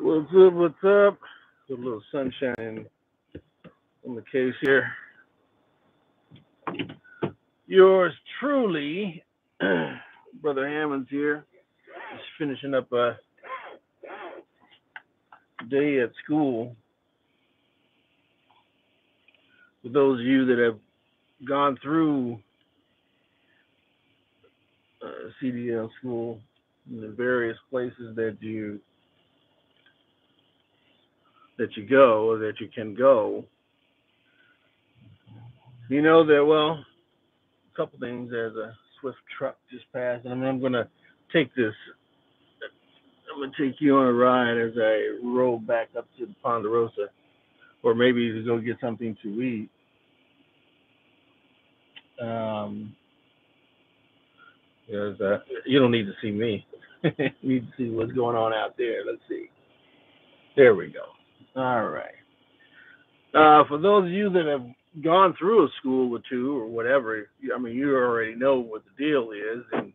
What's up? What's up? Got a little sunshine in the case here. Yours truly, Brother Hammond's here. Just finishing up a day at school. For those of you that have gone through CDL school in the various places that you go or that you can go, you know that well. A couple things. There's a swift truck just passed, and I'm going to take this. I'm going to take you on a ride as I roll back up to the Ponderosa, or maybe to go get something to eat. Because you don't need to see me. You need to see what's going on out there. Let's see. There we go. All right. For those of you that have gone through a school or two or whatever, I mean, you already know what the deal is, and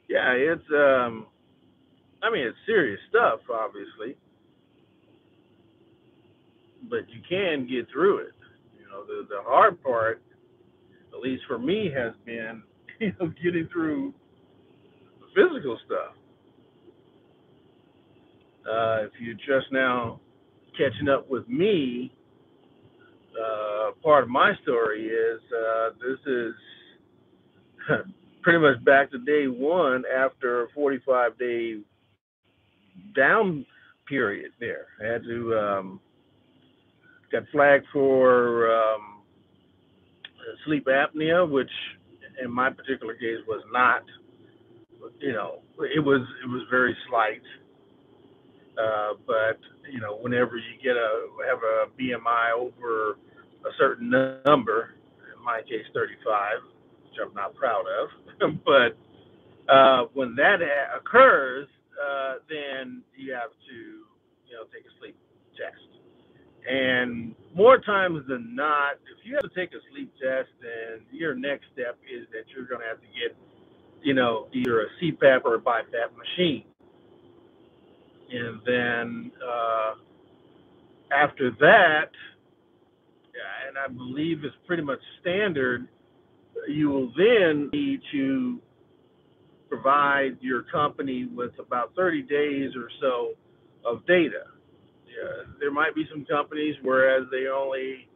yeah, I mean, it's serious stuff, obviously, but you can get through it. You know, the hard part, at least for me, has been, getting through the physical stuff. If you're just now catching up with me, part of my story is this is pretty much back to day one after a 45-day down period there. I had to got flagged for sleep apnea, which in my particular case was not. It was very slight. But whenever you have a BMI over a certain number, in my case 35, which I'm not proud of, but when that occurs, then you have to take a sleep test. And more times than not, if you have to take a sleep test, then your next step is that you're going to have to get either a CPAP or a BiPAP machine. And then after that, and I believe it's pretty much standard, you will then need to provide your company with about 30 days or so of data. Yeah, there might be some companies whereas they only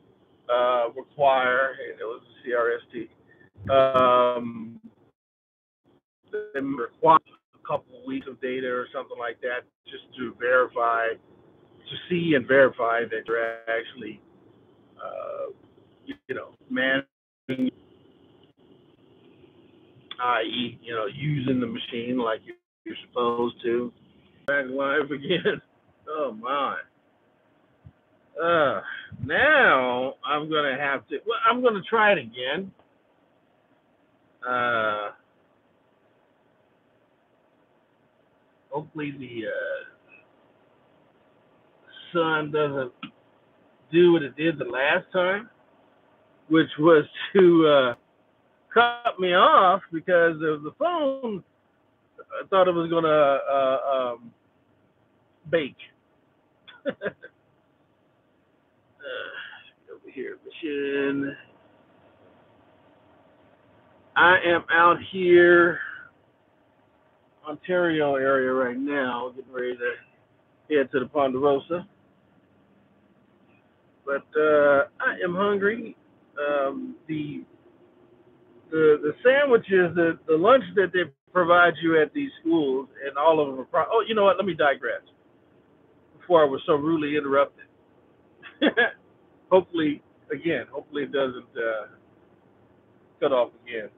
require, and it was CRST, they require a couple of weeks of data or something like that just to verify, to see and verify that you're actually, managing, i.e., using the machine like you're supposed to. Back live again. Oh my. Now I'm gonna have to. Well, I'm gonna try it again. Hopefully the sun doesn't do what it did the last time, which was to cut me off because of the phone. I thought it was gonna bake. Over here, mission. I am out here, Ontario area right now, getting ready to head to the Ponderosa. But I am hungry. The sandwiches, the lunch that they provide you at these schools, and all of them are. Oh, you know what? Let me digress. Before I was so rudely interrupted. hopefully it doesn't cut off again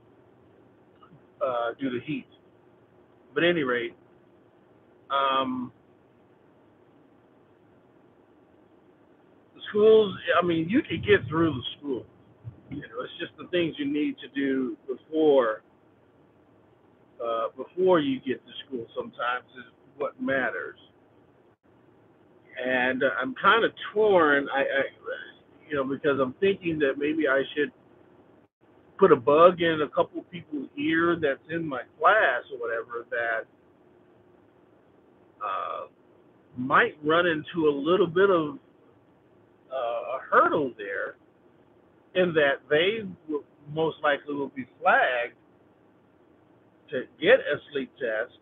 due to heat. But at any rate, the schools. I mean, you can get through the school. It's just the things you need to do before you get to school. Sometimes is what matters. And I'm kind of torn. Because I'm thinking that maybe I should put a bug in a couple people's ear that's in my class or whatever that might run into a little bit of a hurdle there, in that they will, most likely will be flagged to get a sleep test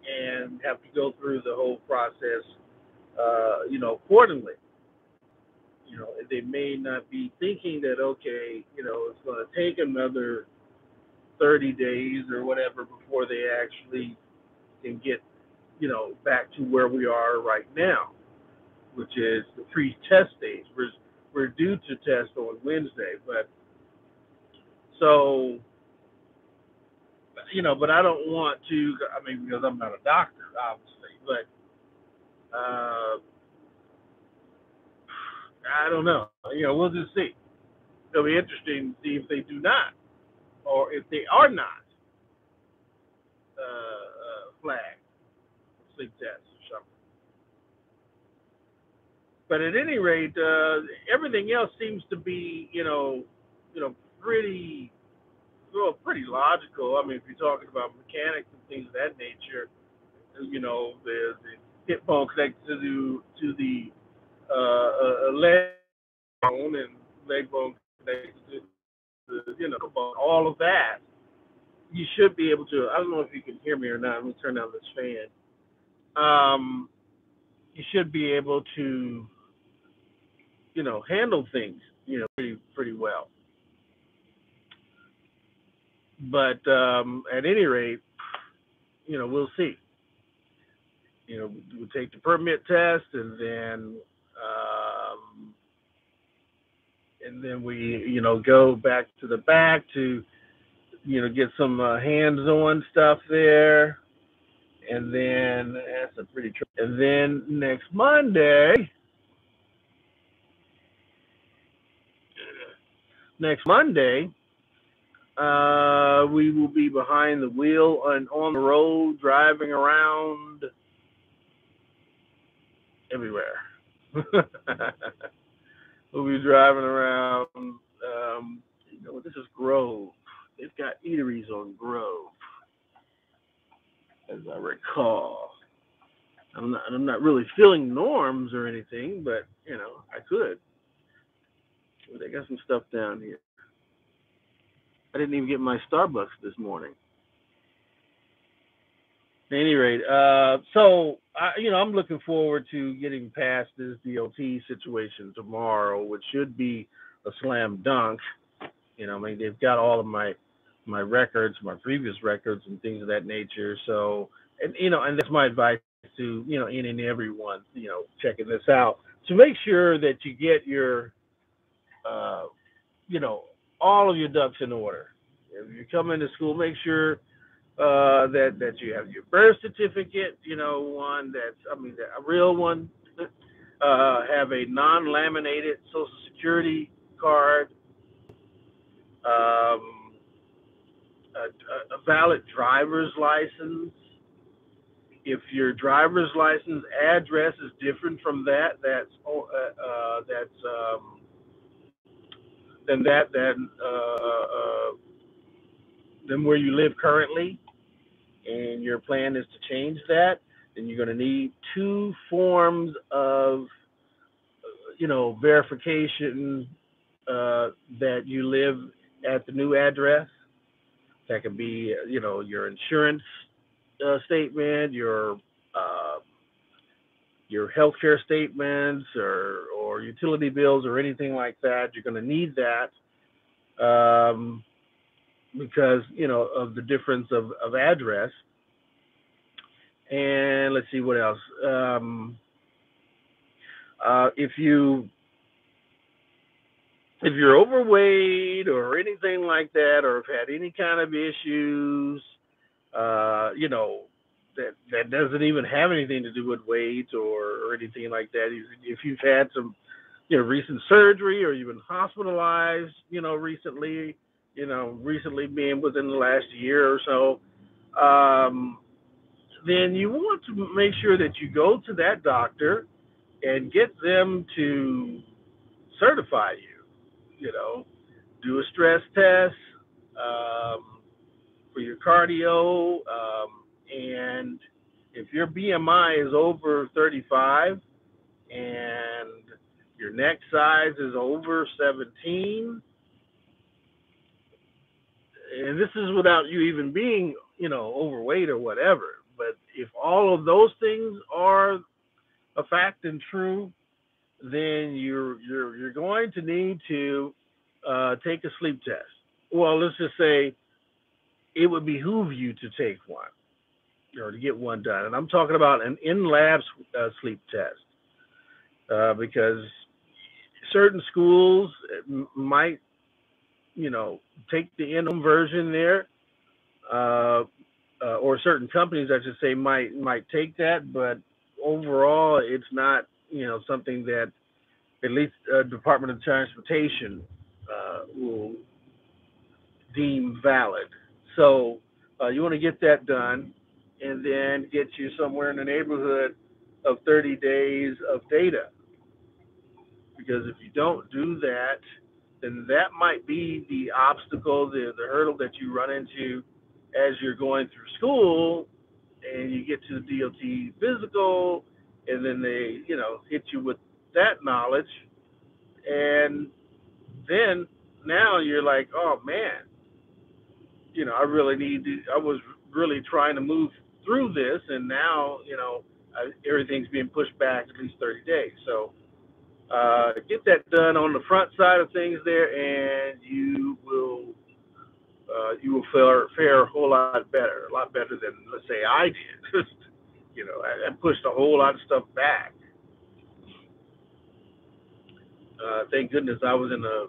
and have to go through the whole process, accordingly. They may not be thinking that, okay, it's going to take another 30 days or whatever before they actually can get, back to where we are right now, which is the pre-test stage. We're due to test on Wednesday, but so, but I don't want to. I mean, because I'm not a doctor, obviously, but I don't know. We'll just see. It'll be interesting to see if they do not, or if they are not flagged sleep tests or something. But at any rate, everything else seems to be, pretty, pretty logical. I mean, if you're talking about mechanics and things of that nature, the hip bone connected to the leg bone, and leg bone connected to the, bone, all of that. You should be able to. I don't know if you can hear me or not. Let me turn down this fan. You should be able to, handle things, pretty well. But at any rate, we'll see. We'll take the permit test, and then we, go back to the back to, get some hands-on stuff there, and then that's a pretty. And then next Monday, we will be behind the wheel and on the road, driving around everywhere. We'll be driving around. This is Grove. They've got eateries on Grove, as I recall. I'm not really filling norms or anything, but I could. But they got some stuff down here. I didn't even get my Starbucks this morning. At any rate, I'm looking forward to getting past this DOT situation tomorrow, which should be a slam dunk. I mean, they've got all of my records, my previous records, and things of that nature. So, and that's my advice to any and everyone checking this out, to make sure that you get your uh, all of your ducks in order. If you come into school, make sure that you have your birth certificate, one that's, a real one. Have a non-laminated Social Security card, um, a valid driver's license. If your driver's license address is different from that's than where you live currently, and your plan is to change that, then you're going to need two forms of, verification that you live at the new address. That could be, your insurance statement, uh, your healthcare statements, or utility bills, or anything like that. You're going to need that, because of the difference of address. And let's see what else. If you're overweight or anything like that, or have had any kind of issues, that doesn't even have anything to do with weight or anything like that. If you've had some, recent surgery, or you've been hospitalized, recently being within the last year or so, then you want to make sure that you go to that doctor and get them to certify you, do a stress test, um, for your cardio, and If your BMI is over 35 and your neck size is over 17, and this is without you even being, overweight or whatever. But if all of those things are a fact and true, then you're going to need to take a sleep test. Well, let's just say it would behoove you to take one or to get one done. And I'm talking about an in-lab sleep test because certain schools might, take the in-home version there, or certain companies, I should say, might take that. But overall, it's not, something that at least Department of Transportation will deem valid. So you want to get that done, and then get you somewhere in the neighborhood of 30 days of data. Because if you don't do that, then that might be the obstacle, the hurdle that you run into as you're going through school, and you get to the DOT physical, and then they, hit you with that knowledge, and then now you're like, oh man, I really need to, I was really trying to move through this, and now, everything's being pushed back at least 30 days. So get that done on the front side of things there, and you will fare a whole lot better, than, let's say, I did. I pushed a whole lot of stuff back. Thank goodness I was in a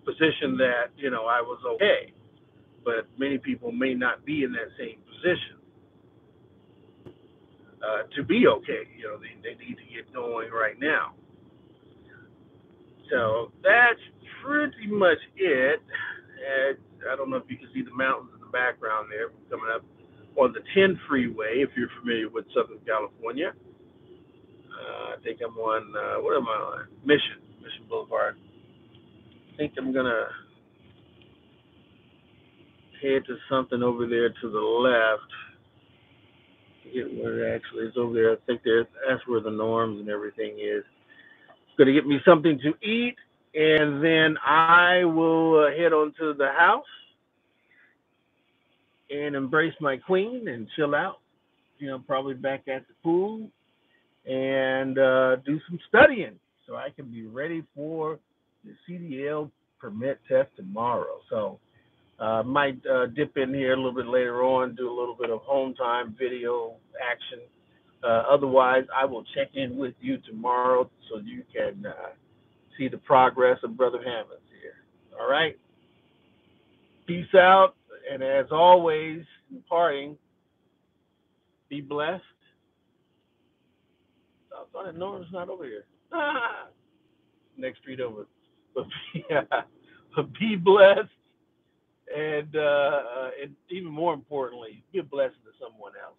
position that I was okay, but many people may not be in that same position to be okay. They need to get going right now. So that's pretty much it. And I don't know if you can see the mountains in the background there coming up on the 10 freeway, if you're familiar with Southern California. I think I'm on, what am I on? Mission Boulevard. I think I'm going to head to something over there to the left. Get where it actually is over there. I think that's where the norms and everything is. It's going to get me something to eat, and then I will head on to the house and embrace my queen and chill out. Probably back at the pool and do some studying so I can be ready for the CDL permit test tomorrow. So might dip in here a little bit later on, do a little bit of home time video action. Otherwise, I will check in with you tomorrow so you can see the progress of Brother Hammonds here. All right? Peace out. And as always, in parting, be blessed. I thought that Norman's not over here. Next street over. But be blessed. And even more importantly, be a blessing to someone else.